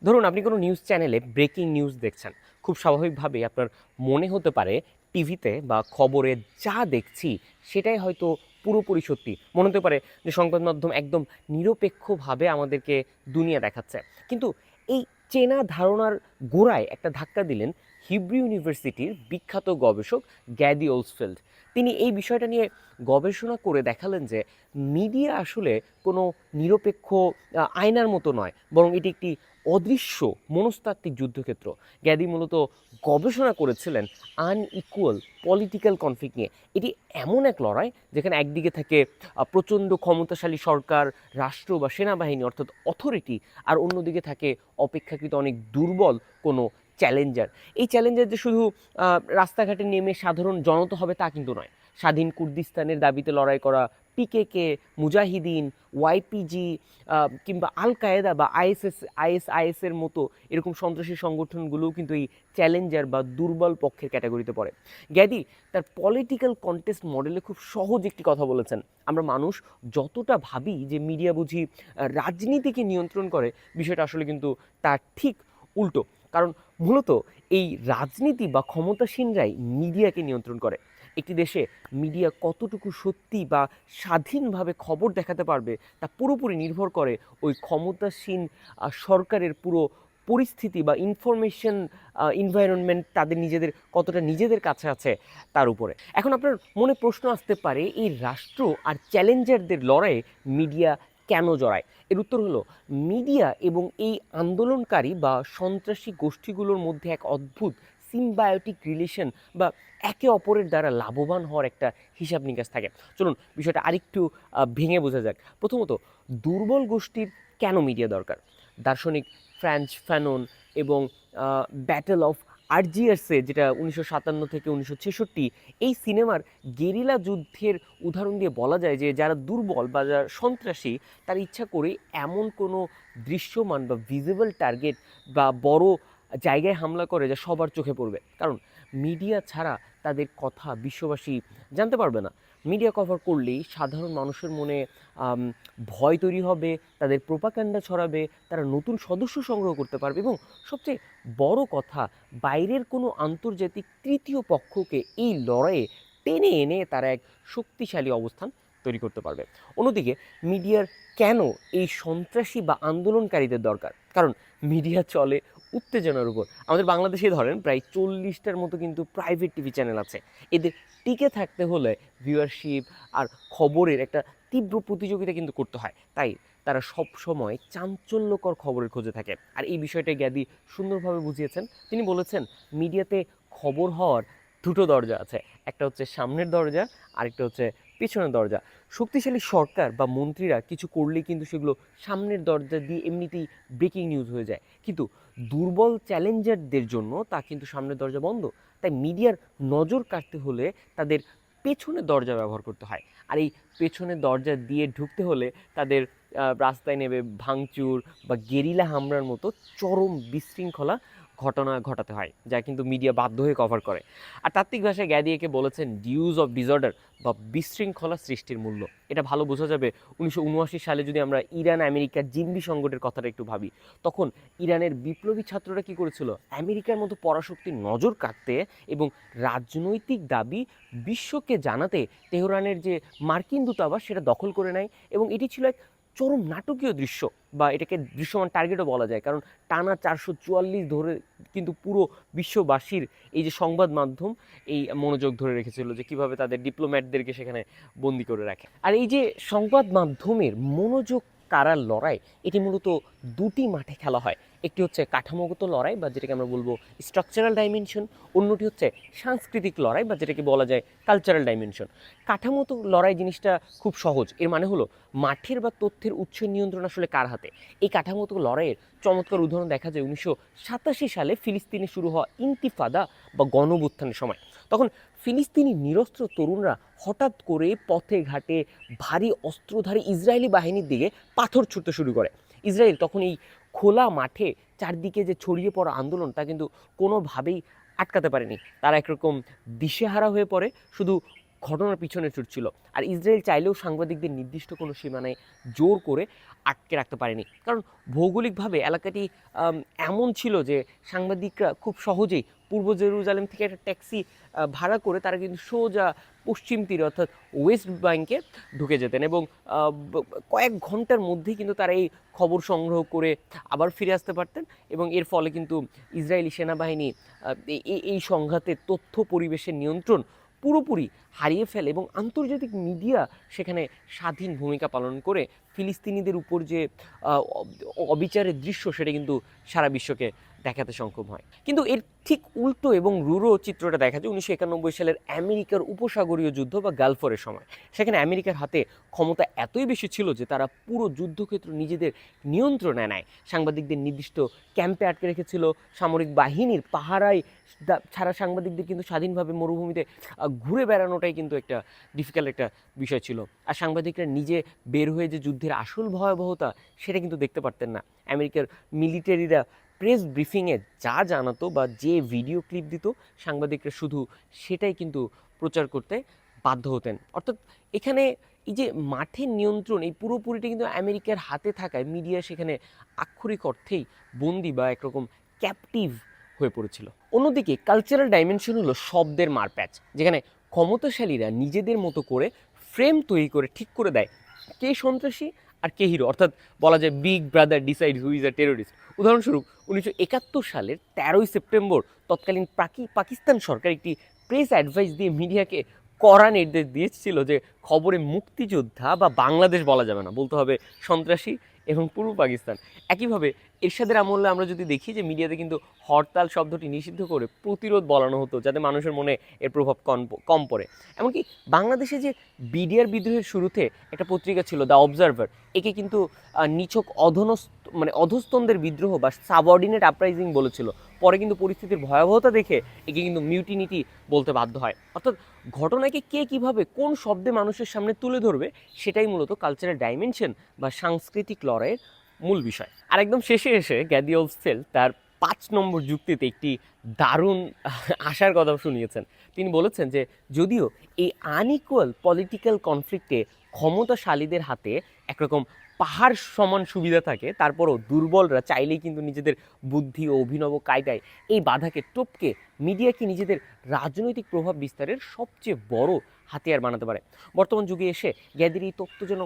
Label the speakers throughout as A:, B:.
A: ধরুন আপনি কোনো নিউজ চ্যানেলে ব্রেকিং নিউজ দেখছেন। খুব স্বাভাবিকভাবেই আপনার মনে হতে পারে টিভিতে বা খবরে যা দেখছি সেটাই হয়তো পুরোপুরি সত্যি। মনে হতে পারে যে সংবাদ মাধ্যম একদম নিরপেক্ষভাবে আমাদেরকে দুনিয়া দেখাচ্ছে। কিন্তু এই চেনা ধারণার গোড়ায় একটা ধাক্কা দিলেন হিব্রু ইউনিভার্সিটির বিখ্যাত গবেষক গ্যাডি ওলসফেল্ড। তিনি এই বিষয়টা নিয়ে গবেষণা করে দেখালেন যে মিডিয়া আসলে কোনো নিরপেক্ষ আয়নার মতো নয়, বরং এটি একটি অদৃশ্য মনস্তাত্ত্বিক যুদ্ধক্ষেত্র। গ্যাদি মূলত গবেষণা করেছিলেন আনইকুয়াল পলিটিক্যাল কনফ্লিক্ট নিয়ে। এটি এমন এক লড়াই যেখানে একদিকে থাকে প্রচণ্ড ক্ষমতাশালী সরকার, রাষ্ট্র বা সেনাবাহিনী অর্থাৎ অথরিটি, আর অন্যদিকে থাকে অপেক্ষাকৃত অনেক দুর্বল কোনো চ্যালেঞ্জার। এই চ্যালেঞ্জার যে শুধু রাস্তাঘাটে নেমে সাধারণ জনতা হবে তা কিন্তু নয়। স্বাধীন কুর্দিস্তানের দাবিতে লড়াই করা পিকেকে, মুজাহিদিন, ওয়াইপিজি কিংবা আল কায়েদা বা আইএসআইএসের মতো এরকম সন্ত্রাসী সংগঠনগুলোও কিন্তু এই চ্যালেঞ্জার বা দুর্বল পক্ষের ক্যাটাগরিতে পড়ে। গ্যাদি তার পলিটিক্যাল কন্টেস্ট মডেলে খুব সহজ একটি কথা বলেছেন। আমরা মানুষ যতটা ভাবি যে মিডিয়া বুঝি রাজনীতিকে নিয়ন্ত্রণ করে, বিষয়টা আসলে কিন্তু তার ঠিক উল্টো। কারণ মূলত এই রাজনীতি বা ক্ষমতাসীনরাই মিডিয়াকে নিয়ন্ত্রণ করে। একটি দেশে মিডিয়া কতটুকু সত্যি বা স্বাধীনভাবে খবর দেখাতে পারবে তা পুরোপুরি নির্ভর করে ওই ক্ষমতাসীন সরকারের পুরো পরিস্থিতি বা ইনফরমেশন এনভায়রনমেন্ট তাদের কতটা নিজেদের কাছে আছে তার উপরে। এখন আপনার মনে প্রশ্ন আসতে পারে, এই রাষ্ট্র আর চ্যালেঞ্জারদের লড়াইয়ে মিডিয়া কেন জড়ায়? এর উত্তর হলো, মিডিয়া এবং এই আন্দোলনকারী বা সন্ত্রাসী গোষ্ঠীগুলোর মধ্যে এক অদ্ভুত সিম্বায়োটিক রিলেশন বা একে অপরের দ্বারা লাভবান হওয়ার একটা হিসাব নিকাশ থাকে। চলুন বিষয়টা আরেকটু ভেঙে বোঝা যাক। প্রথমত, দুর্বল গোষ্ঠীর কেন মিডিয়া দরকার? দার্শনিক ফ্রান্স ফ্যানন এবং ব্যাটেল অফ আর্জিয়ার্সে, যেটা 1957 থেকে 1966, এই সিনেমার গেরিলা যুদ্ধের উদাহরণ দিয়ে বলা যায় যে যারা দুর্বল বা যারা সন্ত্রাসী তারা ইচ্ছা করে এমন কোনো দৃশ্যমান বা ভিজিবল টার্গেট বা বড় জায়গায় হামলা করে যা সবার চোখে পড়বে। কারণ মিডিয়া ছাড়া তাদের কথা বিশ্ববাসী জানতে পারবে না। মিডিয়া কভার করলেই সাধারণ মানুষের মনে ভয় তৈরি হবে, তাদের প্রোপাগান্ডা ছড়াবে, তারা নতুন সদস্য সংগ্রহ করতে পারবে এবং সবচেয়ে বড় কথা, বাইরের কোনো আন্তর্জাতিক তৃতীয় পক্ষকে এই লড়াইয়ে টেনে এনে তারা এক শক্তিশালী অবস্থান তৈরি করতে পারবে। অন্যদিকে মিডিয়ার কেন এই সন্ত্রাসী বা আন্দোলনকারীদের দরকার? কারণ মিডিয়া চলে উত্তেজনার উপর। আমাদের বাংলাদেশে ধরেন প্রায় 40টার মতো কিন্তু প্রাইভেট টিভি চ্যানেল আছে। এদের টিকে থাকতে হলে ভিউয়ারশিপ আর খবরের একটা তীব্র প্রতিযোগিতা কিন্তু করতে হয়। তাই তারা সব সময় চাঞ্চল্যকর খবরের খোঁজে থাকে। আর এই বিষয়টা গ্যাদি সুন্দরভাবে বুঝিয়েছেন। তিনি বলেছেন, মিডিয়াতে খবর হওয়ার দুটো দরজা আছে। একটা হচ্ছে সামনের দরজা, আরেকটা হচ্ছে পেছনের দরজা। শক্তিশালী সরকার বা মন্ত্রীরা কিছু করলেই কিন্তু সেগুলো সামনের দরজা দিয়ে এমনিতেই ব্রেকিং নিউজ হয়ে যায়। কিন্তু দুর্বল চ্যালেঞ্জারদের জন্য তা কিন্তু সামনের দরজা বন্ধ। তাই মিডিয়ার নজর কাটতে হলে তাদের পেছনের দরজা ব্যবহার করতে হয়। আর এই পেছনের দরজা দিয়ে ঢুকতে হলে তাদের রাস্তায় নেমে ভাঙচুর বা গেরিলা হামলার মতো চরম বিশৃঙ্খলা ঘটনা ঘটাতে হয়, যা কিন্তু মিডিয়া বাধ্য হয়ে কভার করে। আর তাত্ত্বিক ভাষায় গ্যাদিয়েকে বলেছেন ডিউজ অফ ডিসঅর্ডার বা বিশৃঙ্খলা সৃষ্টির মূল্য। এটা ভালো বোঝা যাবে 1979 সালে যদি আমরা ইরান আমেরিকার জিম্বি সংকটের কথাটা একটু ভাবি। তখন ইরানের বিপ্লবী ছাত্ররা কি করেছিল? আমেরিকার মতো পরাশক্তির নজর কাটতে এবং রাজনৈতিক দাবি বিশ্বকে জানাতে তেহরানের যে মার্কিন দূতাবাস সেটা দখল করে নেয়। এবং এটি ছিল এক চরম নাটকীয় দৃশ্য, বা এটাকে দৃশ্যমান টার্গেটও বলা যায়। কারণ টানা 444 ধরে কিন্তু পুরো বিশ্ববাসীর এই যে সংবাদ মাধ্যম এই মনোযোগ ধরে রেখেছিল যে কিভাবে তাদের ডিপ্লোম্যাটদেরকে সেখানে বন্দি করে রাখে। আর এই যে সংবাদ মাধ্যমের মনোযোগ কাড়ার লড়াই, এটি মূলত দুটি মাঠে খেলা হয়। একটি হচ্ছে কাঠামোগত লড়াই বা যেটাকে আমরা বলবো স্ট্রাকচারাল ডাইমেনশন, অন্যটি হচ্ছে সাংস্কৃতিক লড়াই বা যেটাকে বলা যায় কালচারাল ডাইমেনশন। কাঠামোগত লড়াই জিনিসটা খুব সহজ। এর মানে হলো মাঠের বা তথ্যের উৎস নিয়ন্ত্রণ আসলে কার হাতে। এই কাঠামোগত লড়াইয়ের চমৎকার উদাহরণ দেখা যায় 1987 সালে ফিলিস্তিনে শুরু হওয়া ইন্তিফাদা বা গণঅভ্যুত্থানের সময়। তখন ফিলিস্তিনি নিরস্ত্র তরুণরা হঠাৎ করে পথে ঘাটে ভারী অস্ত্রধারী ইসরায়েলি বাহিনীর দিকে পাথর ছুটতে শুরু করে। ইসরায়েল তখন এই খোলা মাঠে চারদিকে যে ছড়িয়ে পড়া আন্দোলন তা কিন্তু কোনোভাবেই আটকাতে পারেনি। তারা একরকম দিশেহারা হয়ে পড়ে। শুধু ঘটনার পিছনে ছুটছিল। আর ইসরায়েল চাইলেও সাংবাদিকদের নির্দিষ্ট কোনো সীমানায় জোর করে আটকে রাখতে পারেনি, কারণ ভৌগোলিকভাবে এলাকাটি এমন ছিল যে সাংবাদিকরা খুব সহজেই পূর্ব জেরুজালেম থেকে একটা ট্যাক্সি ভাড়া করে তারা কিন্তু সোজা পশ্চিম তীরে অর্থাৎ ওয়েস্ট ব্যাংকে ঢুকে যেতেন, এবং কয়েক ঘন্টার মধ্যেই কিন্তু তারা এই খবর সংগ্রহ করে আবার ফিরে আসতে পারতেন। এবং এর ফলে কিন্তু ইসরায়েলি সেনাবাহিনী এই সংঘাতের তথ্য পরিবেশের নিয়ন্ত্রণ পুরোপুরি হারিয়ে ফেলে, এবং আন্তর্জাতিক মিডিয়া সেখানে স্বাধীন ভূমিকা পালন করে ফিলিস্তিনিদের উপর যে অবিচারের দৃশ্য সেটা কিন্তু সারা বিশ্বকে দেখাতে সক্ষম হয়। কিন্তু এর ঠিক উল্টো এবং রূঢ় চিত্রটা দেখা যায় 1991 সালের আমেরিকার উপসাগরীয় যুদ্ধ বা গালফোরের সময়। সেখানে আমেরিকার হাতে ক্ষমতা এতই বেশি ছিল যে তারা পুরো যুদ্ধক্ষেত্র নিজেদের নিয়ন্ত্রণে নেয়। সাংবাদিকদের নির্দিষ্ট ক্যাম্পে আটকে রেখেছিল, সামরিক বাহিনীর পাহারায় ছাড়া সাংবাদিকদের কিন্তু স্বাধীনভাবে মরুভূমিতে ঘুরে বেড়ানোটাই কিন্তু একটা ডিফিকাল্ট একটা বিষয় ছিল। আর সাংবাদিকরা নিজে বের হয়ে যে যুদ্ধের আসল ভয়াবহতা সেটা কিন্তু দেখতে পারতেন না। আমেরিকার মিলিটারিরা প্রেস ব্রিফিংয়ে যা জানাতো বা যে ভিডিও ক্লিপ দিত, সাংবাদিকরা শুধু সেটাই কিন্তু প্রচার করতে বাধ্য হতেন। অর্থাৎ এখানে এই যে মাঠের নিয়ন্ত্রণ এই পুরোপুরিটা কিন্তু আমেরিকার হাতে থাকায় মিডিয়া সেখানে আক্ষরিক অর্থেই বন্দি বা একরকম ক্যাপটিভ হয়ে পড়েছিল। অন্যদিকে কালচারাল ডাইমেনশন হলো শব্দের মারপ্যাচ, যেখানে ক্ষমতাশালীরা নিজেদের মতো করে ফ্রেম তৈরি করে ঠিক করে দেয় কে সন্ত্রাসী আর কে হিরো। অর্থাৎ বলা যায় big brother decide who is a terrorist. উদাহরণস্বরূপ 1971 সালের 13ই সেপ্টেম্বর তৎকালীন পাকিস্তান সরকার একটি প্রেস অ্যাডভাইস দিয়ে মিডিয়াকে কড়া নির্দেশ দিয়েছিল যে খবরে মুক্তিযোদ্ধা বা বাংলাদেশ বলা যাবে না, বলতে হবে সন্ত্রাসী এবং পূর্ব পাকিস্তান। একইভাবে এরশাদের আমলে আমরা যদি দেখি যে মিডিয়াতে কিন্তু হরতাল শব্দটি নিষিদ্ধ করে প্রতিরোধ বলানো হতো যাতে মানুষের মনে এর প্রভাব কম পড়ে। এমনকি বাংলাদেশে যে বিডিআর বিদ্রোহের শুরুতে একটা পত্রিকা ছিল দ্য অবজারভার, একে কিন্তু নিছক অধস্তনদের বিদ্রোহ বা সাবঅর্ডিনেট আপরাইজিং বলেছিল। পরে কিন্তু পরিস্থিতির ভয়াবহতা দেখে একে কিন্তু মিউটিনিটি বলতে বাধ্য হয়। অর্থাৎ ঘটনাকে কে কিভাবে কোন শব্দে মানুষের সামনে তুলে ধরবে সেটাই মূলত কালচারাল ডাইমেনশন বা সাংস্কৃতিক লড়াইয়ের মূল বিষয়। আর একদম শেষে এসে গ্যাদি ওলসফেল্ড তার 5 নম্বর যুক্তিতে একটি দারুণ আশার কথা শুনিয়েছেন। তিনি বলেছেন যে যদিও এই আনইকুয়াল পলিটিক্যাল কনফ্লিক্টে ক্ষমতাশালীদের হাতে একরকম পাহাড় সমান সুবিধা থাকে, তারপরও দুর্বলরা চাইলেই কিন্তু নিজেদের বুদ্ধি ও অভিনব কায়দায় এই বাধাকে টপকে মিডিয়াকে নিজেদের রাজনৈতিক প্রভাব বিস্তারের সবচেয়ে বড় হাতিয়ার বানাতে পারে। বর্তমান যুগে এসে গ্যাদির এই তত্ত্ব যেন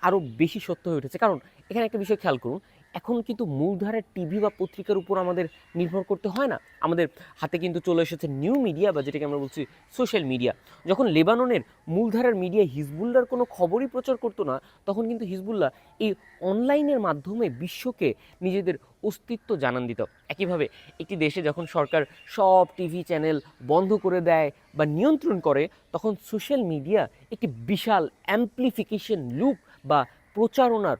A: আরও বেশি সত্য হয়ে উঠেছে, কারণ এখানে একটা বিষয় খেয়াল করুন, এখন কিন্তু মূলধারার টিভি বা পত্রিকার উপর আমাদের নির্ভর করতে হয় না। আমাদের হাতে কিন্তু চলে এসেছে নিউ মিডিয়া বা যেটাকে আমরা বলছি সোশ্যাল মিডিয়া। যখন লেবাননের মূলধারার মিডিয়া হিজবুল্লাহর কোনো খবরই প্রচার করতো না, তখন কিন্তু হিজবুল্লাহ এই অনলাইনের মাধ্যমে বিশ্বকে নিজেদের অস্তিত্ব জানান দিত। একইভাবে একটি দেশে যখন সরকার সব টিভি চ্যানেল বন্ধ করে দেয় বা নিয়ন্ত্রণ করে, তখন সোশ্যাল মিডিয়া একটি বিশাল অ্যাম্প্লিফিকেশন লুপ বা প্রচারণার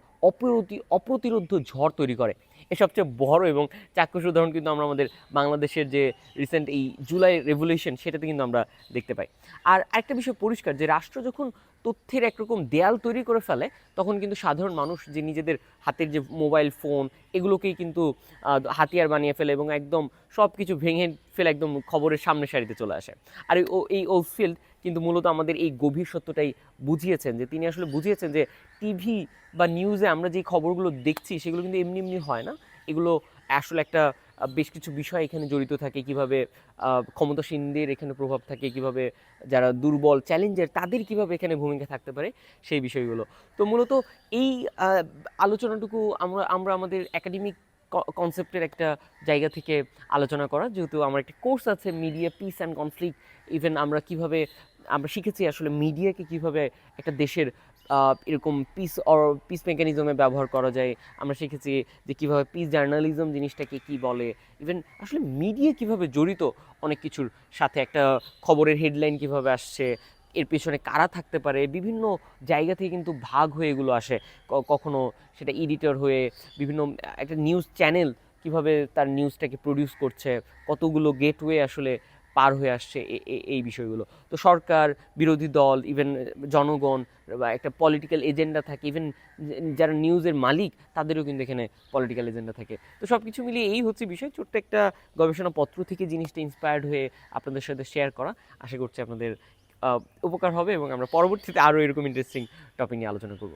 A: অপ্রতিরোধ্য ঝড় তৈরি করে। এর সবচেয়ে বড় এবং চাক্ষুষ উদাহরণ কিন্তু আমরা আমাদের বাংলাদেশের যে রিসেন্ট এই জুলাই রেভলিউশন সেটাতে কিন্তু আমরা দেখতে পাই। আর আরেকটা বিষয় পরিষ্কার যে রাষ্ট্র যখন তথ্যের একরকম দেয়াল তৈরি করে ফেলে, তখন কিন্তু সাধারণ মানুষ যে নিজেদের হাতের যে মোবাইল ফোন এগুলোকেই কিন্তু হাতিয়ার বানিয়ে ফেলে এবং একদম সব কিছু ভেঙে ফেলে একদম খবরের সামনে সারিতে চলে আসে। আর এই ওলফিল্ড কিন্তু মূলত আমাদের এই গভীর সত্যটাই বুঝিয়েছেন, যে তিনি আসলে বুঝিয়েছেন যে টিভি বা নিউজে আমরা যে খবরগুলো দেখছি সেগুলো কিন্তু এমনি এমনি হয় না। এগুলো আসলে একটা বেশ কিছু বিষয় এখানে জড়িত থাকে, কিভাবে ক্ষমতাসীনদের এখানে প্রভাব থাকে, কিভাবে যারা দুর্বল চ্যালেঞ্জার তাদের কিভাবে এখানে ভূমিকা থাকতে পারে সেই বিষয়গুলো। তো মূলত এই আলোচনাটুকু আমরা আমাদের একাডেমিক কনসেপ্টের একটা জায়গা থেকে আলোচনা করা, যেহেতু আমার একটা কোর্স আছে media piece and conflict. Even আমরা শিখেছি আসলে মিডিয়াকে কিভাবে একটা দেশের এরকম পিস মেকানিজমে ব্যবহার করা যায়। আমরা শিখেছি যে কীভাবে পিস জার্নালিজম জিনিসটাকে কী বলে, ইভেন আসলে মিডিয়া কিভাবে জড়িত অনেক কিছুর সাথে, একটা খবরের হেডলাইন কিভাবে আসছে, এর পেছনে কারা থাকতে পারে, বিভিন্ন জায়গা থেকে কিন্তু ভাগ হয়ে এগুলো আসে। কখনো সেটা এডিটর হয়ে বিভিন্ন একটা নিউজ চ্যানেল কিভাবে তার নিউজটাকে প্রডিউস করছে, কতগুলো গেটওয়ে আসলে পার হয়ে আসছে এই বিষয়গুলো। তো সরকার, বিরোধী দল, ইভেন জনগণ বা একটা পলিটিক্যাল এজেন্ডা থাকে, ইভেন যারা নিউজের মালিক তাদেরও কিন্তু এখানে পলিটিক্যাল এজেন্ডা থাকে। তো সব কিছু মিলিয়ে এই হচ্ছে বিষয়। ছোট্ট একটা গবেষণাপত্র থেকে জিনিসটা ইন্সপায়ার্ড হয়ে আপনাদের সাথে শেয়ার করা। আশা করছি আপনাদের উপকার হবে এবং আমরা পরবর্তীতে আরও এরকম ইন্টারেস্টিং টপিক নিয়ে আলোচনা করব।